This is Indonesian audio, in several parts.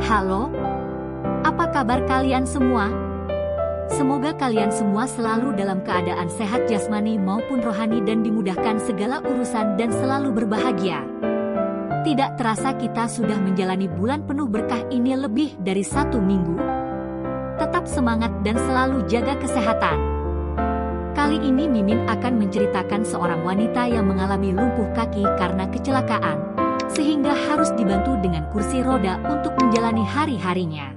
Halo, apa kabar kalian semua? Semoga kalian semua selalu dalam keadaan sehat jasmani maupun rohani dan dimudahkan segala urusan dan selalu berbahagia. Tidak terasa kita sudah menjalani bulan penuh berkah ini lebih dari 1 minggu. Tetap semangat dan selalu jaga kesehatan. Kali ini Mimin akan menceritakan seorang wanita yang mengalami lumpuh kaki karena kecelakaan, sehingga harus dibantu dengan kursi roda untuk menjalani hari-harinya.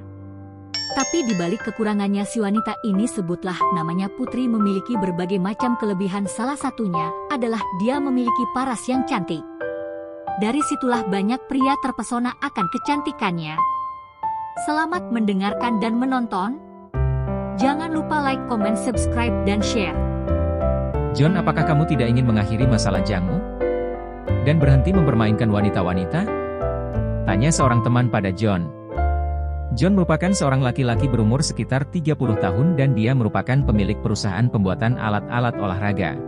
Tapi di balik kekurangannya si wanita ini, sebutlah namanya Putri, memiliki berbagai macam kelebihan. Salah satunya adalah dia memiliki paras yang cantik. Dari situlah banyak pria terpesona akan kecantikannya. Selamat mendengarkan dan menonton. Jangan lupa like, comment, subscribe, dan share. John, apakah kamu tidak ingin mengakhiri masa lajangmu? Dan berhenti mempermainkan wanita-wanita? Tanya seorang teman pada John. John merupakan seorang laki-laki berumur sekitar 30 tahun dan dia merupakan pemilik perusahaan pembuatan alat-alat olahraga.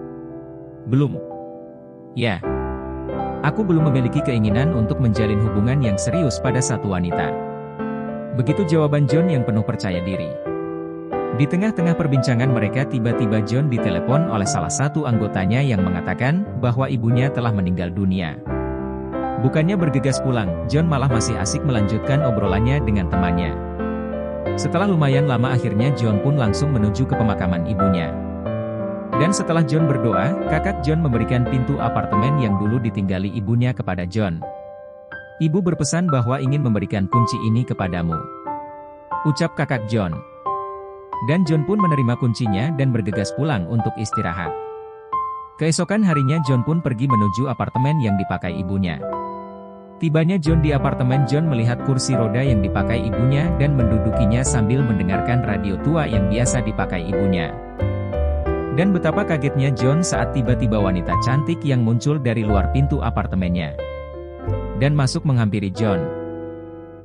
Belum. Ya. Aku belum memiliki keinginan untuk menjalin hubungan yang serius pada satu wanita. Begitu jawaban John yang penuh percaya diri. Di tengah-tengah perbincangan mereka, tiba-tiba John ditelepon oleh salah satu anggotanya yang mengatakan bahwa ibunya telah meninggal dunia. Bukannya bergegas pulang, John malah masih asik melanjutkan obrolannya dengan temannya. Setelah lumayan lama, akhirnya John pun langsung menuju ke pemakaman ibunya. Dan setelah John berdoa, kakak John memberikan pintu apartemen yang dulu ditinggali ibunya kepada John. Ibu berpesan bahwa ingin memberikan kunci ini kepadamu, ucap kakak John. Dan John pun menerima kuncinya dan bergegas pulang untuk istirahat. Keesokan harinya John pun pergi menuju apartemen yang dipakai ibunya. Tibanya John di apartemen, John melihat kursi roda yang dipakai ibunya dan mendudukinya sambil mendengarkan radio tua yang biasa dipakai ibunya. Dan betapa kagetnya John saat tiba-tiba wanita cantik yang muncul dari luar pintu apartemennya dan masuk menghampiri John.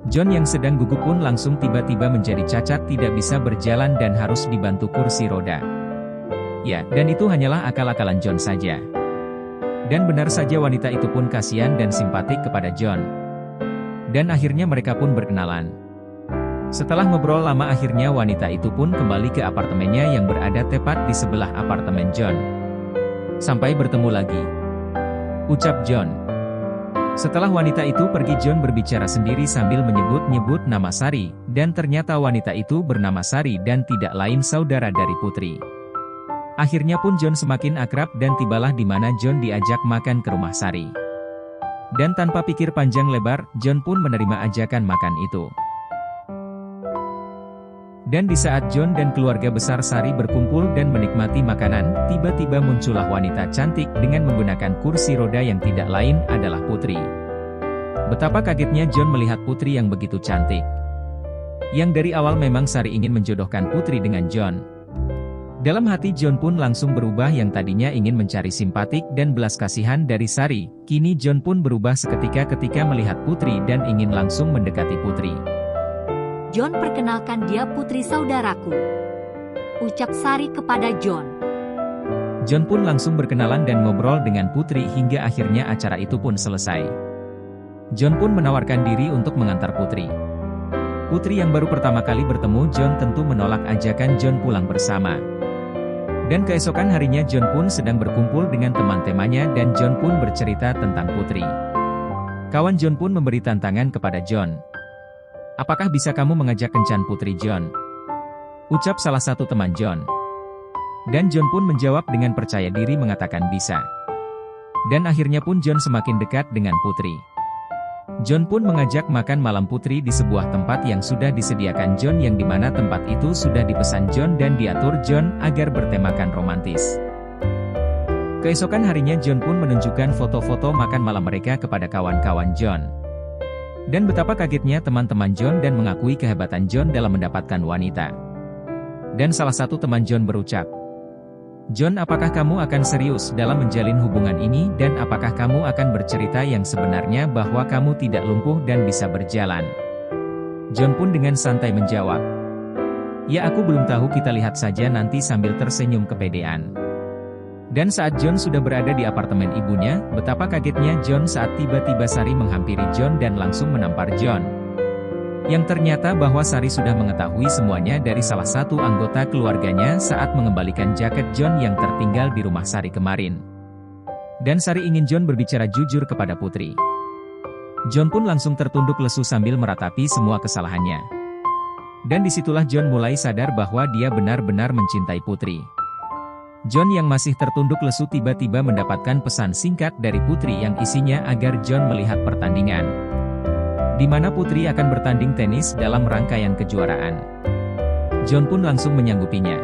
John yang sedang gugup pun langsung tiba-tiba menjadi cacat, tidak bisa berjalan dan harus dibantu kursi roda. Ya, dan itu hanyalah akal-akalan John saja. Dan benar saja, wanita itu pun kasihan dan simpatik kepada John. Dan akhirnya mereka pun berkenalan. Setelah ngobrol lama, akhirnya wanita itu pun kembali ke apartemennya yang berada tepat di sebelah apartemen John. Sampai bertemu lagi, ucap John. Setelah wanita itu pergi, John berbicara sendiri sambil menyebut-nyebut nama Sari, dan ternyata wanita itu bernama Sari dan tidak lain saudara dari Putri. Akhirnya pun John semakin akrab dan tibalah di mana John diajak makan ke rumah Sari. Dan tanpa pikir panjang lebar, John pun menerima ajakan makan itu. Dan di saat John dan keluarga besar Sari berkumpul dan menikmati makanan, tiba-tiba muncullah wanita cantik dengan menggunakan kursi roda yang tidak lain adalah Putri. Betapa kagetnya John melihat Putri yang begitu cantik. Yang dari awal memang Sari ingin menjodohkan Putri dengan John. Dalam hati John pun langsung berubah, yang tadinya ingin mencari simpatik dan belas kasihan dari Sari, kini John pun berubah seketika ketika melihat Putri dan ingin langsung mendekati Putri. John, perkenalkan, dia Putri saudaraku, ucap Sari kepada John. John pun langsung berkenalan dan ngobrol dengan Putri hingga akhirnya acara itu pun selesai. John pun menawarkan diri untuk mengantar Putri. Putri yang baru pertama kali bertemu John tentu menolak ajakan John pulang bersama. Dan keesokan harinya John pun sedang berkumpul dengan teman-temannya dan John pun bercerita tentang Putri. Kawan John pun memberi tantangan kepada John. Apakah bisa kamu mengajak kencan Putri, John? Ucap salah satu teman John. Dan John pun menjawab dengan percaya diri mengatakan bisa. Dan akhirnya pun John semakin dekat dengan Putri. John pun mengajak makan malam Putri di sebuah tempat yang sudah disediakan John, yang dimana tempat itu sudah dipesan John dan diatur John agar bertemakan romantis. Keesokan harinya John pun menunjukkan foto-foto makan malam mereka kepada kawan-kawan John. Dan betapa kagetnya teman-teman John dan mengakui kehebatan John dalam mendapatkan wanita. Dan salah satu teman John berucap, John, apakah kamu akan serius dalam menjalin hubungan ini dan apakah kamu akan bercerita yang sebenarnya bahwa kamu tidak lumpuh dan bisa berjalan? John pun dengan santai menjawab, ya, aku belum tahu, kita lihat saja nanti, sambil tersenyum kepedean. Dan saat John sudah berada di apartemen ibunya, betapa kagetnya John saat tiba-tiba Sari menghampiri John dan langsung menampar John. Yang ternyata bahwa Sari sudah mengetahui semuanya dari salah satu anggota keluarganya saat mengembalikan jaket John yang tertinggal di rumah Sari kemarin. Dan Sari ingin John berbicara jujur kepada Putri. John pun langsung tertunduk lesu sambil meratapi semua kesalahannya. Dan disitulah John mulai sadar bahwa dia benar-benar mencintai Putri. John yang masih tertunduk lesu tiba-tiba mendapatkan pesan singkat dari Putri yang isinya agar John melihat pertandingan, di mana Putri akan bertanding tenis dalam rangkaian kejuaraan. John pun langsung menyanggupinya,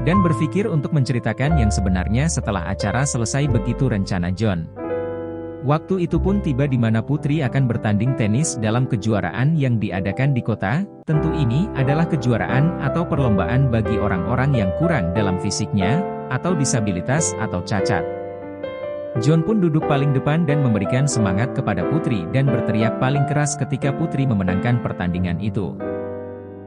dan berpikir untuk menceritakan yang sebenarnya setelah acara selesai. Begitu rencana John. Waktu itu pun tiba di mana Putri akan bertanding tenis dalam kejuaraan yang diadakan di kota. Tentu ini adalah kejuaraan atau perlombaan bagi orang-orang yang kurang dalam fisiknya, atau disabilitas atau cacat. John pun duduk paling depan dan memberikan semangat kepada Putri dan berteriak paling keras ketika Putri memenangkan pertandingan itu.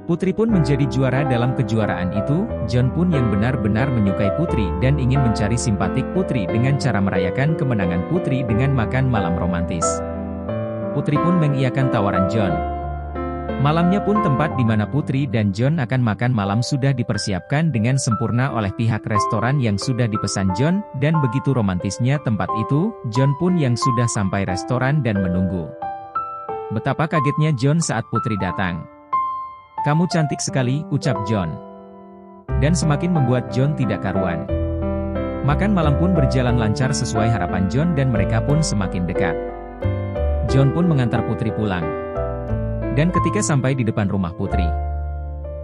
Putri pun menjadi juara dalam kejuaraan itu. John pun yang benar-benar menyukai Putri dan ingin mencari simpatik Putri dengan cara merayakan kemenangan Putri dengan makan malam romantis. Putri pun mengiyakan tawaran John. Malamnya pun tempat di mana Putri dan John akan makan malam sudah dipersiapkan dengan sempurna oleh pihak restoran yang sudah dipesan John, dan begitu romantisnya tempat itu, John pun yang sudah sampai restoran dan menunggu. Betapa kagetnya John saat Putri datang. "Kamu cantik sekali," ucap John. Dan semakin membuat John tidak karuan. Makan malam pun berjalan lancar sesuai harapan John dan mereka pun semakin dekat. John pun mengantar Putri pulang. Dan ketika sampai di depan rumah Putri,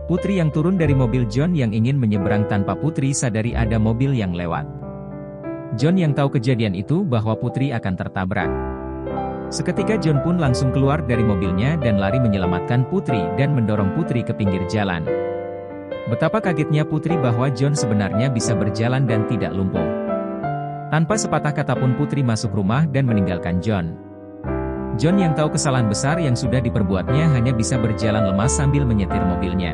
Putri yang turun dari mobil John yang ingin menyeberang tanpa Putri sadari ada mobil yang lewat. John yang tahu kejadian itu bahwa Putri akan tertabrak. Seketika John pun langsung keluar dari mobilnya dan lari menyelamatkan Putri dan mendorong Putri ke pinggir jalan. Betapa kagetnya Putri bahwa John sebenarnya bisa berjalan dan tidak lumpuh. Tanpa sepatah kata pun Putri masuk rumah dan meninggalkan John. John yang tahu kesalahan besar yang sudah diperbuatnya hanya bisa berjalan lemas sambil menyetir mobilnya.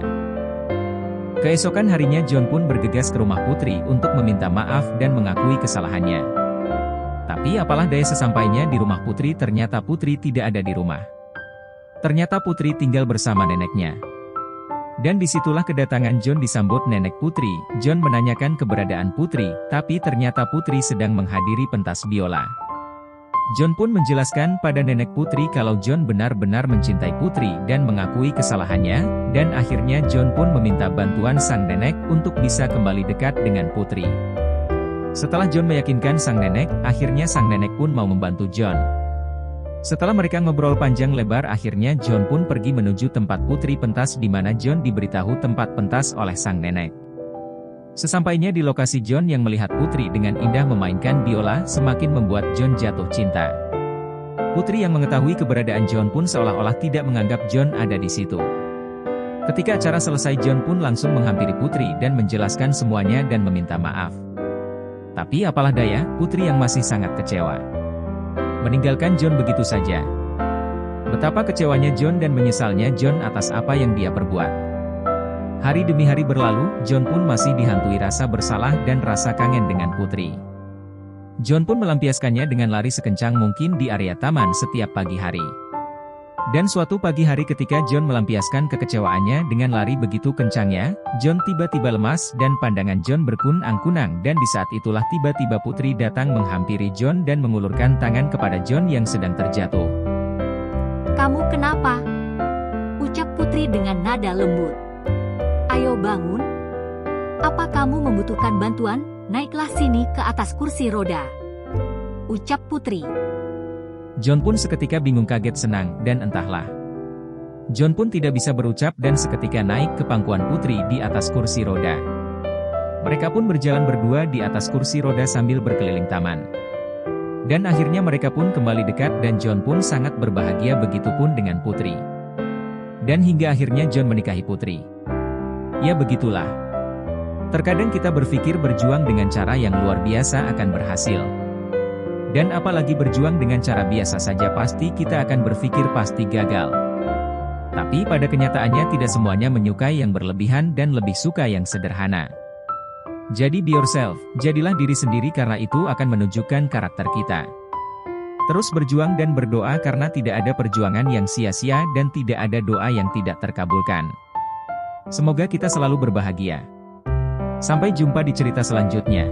Keesokan harinya John pun bergegas ke rumah Putri untuk meminta maaf dan mengakui kesalahannya. Tapi apalah daya sesampainya di rumah Putri ternyata Putri tidak ada di rumah. Ternyata Putri tinggal bersama neneknya. Dan disitulah kedatangan John disambut nenek Putri. John menanyakan keberadaan Putri, tapi ternyata Putri sedang menghadiri pentas biola. John pun menjelaskan pada nenek Putri kalau John benar-benar mencintai Putri dan mengakui kesalahannya, dan akhirnya John pun meminta bantuan sang nenek untuk bisa kembali dekat dengan Putri. Setelah John meyakinkan sang nenek, akhirnya sang nenek pun mau membantu John. Setelah mereka ngobrol panjang lebar, akhirnya John pun pergi menuju tempat Putri pentas di mana John diberitahu tempat pentas oleh sang nenek. Sesampainya di lokasi, John yang melihat Putri dengan indah memainkan biola semakin membuat John jatuh cinta. Putri yang mengetahui keberadaan John pun seolah-olah tidak menganggap John ada di situ. Ketika acara selesai, John pun langsung menghampiri Putri dan menjelaskan semuanya dan meminta maaf. Tapi apalah daya, Putri yang masih sangat kecewa. Meninggalkan John begitu saja. Betapa kecewanya John dan menyesalnya John atas apa yang dia perbuat. Hari demi hari berlalu, John pun masih dihantui rasa bersalah dan rasa kangen dengan Putri. John pun melampiaskannya dengan lari sekencang mungkin di area taman setiap pagi hari. Dan suatu pagi hari ketika John melampiaskan kekecewaannya dengan lari begitu kencangnya, John tiba-tiba lemas dan pandangan John berkunang-kunang, dan di saat itulah tiba-tiba Putri datang menghampiri John dan mengulurkan tangan kepada John yang sedang terjatuh. "Kamu kenapa?" ucap Putri dengan nada lembut. "Ayo bangun. Apa kamu membutuhkan bantuan? Naiklah sini ke atas kursi roda," ucap Putri. John pun seketika bingung, kaget, senang, dan entahlah. John pun tidak bisa berucap dan seketika naik ke pangkuan Putri di atas kursi roda. Mereka pun berjalan berdua di atas kursi roda sambil berkeliling taman. Dan akhirnya mereka pun kembali dekat dan John pun sangat berbahagia, begitupun dengan Putri. Dan hingga akhirnya John menikahi Putri. Ya begitulah. Terkadang kita berpikir berjuang dengan cara yang luar biasa akan berhasil. Dan apalagi berjuang dengan cara biasa saja pasti kita akan berpikir pasti gagal. Tapi pada kenyataannya tidak semuanya menyukai yang berlebihan dan lebih suka yang sederhana. Jadi be yourself, jadilah diri sendiri karena itu akan menunjukkan karakter kita. Terus berjuang dan berdoa karena tidak ada perjuangan yang sia-sia dan tidak ada doa yang tidak terkabulkan. Semoga kita selalu berbahagia. Sampai jumpa di cerita selanjutnya.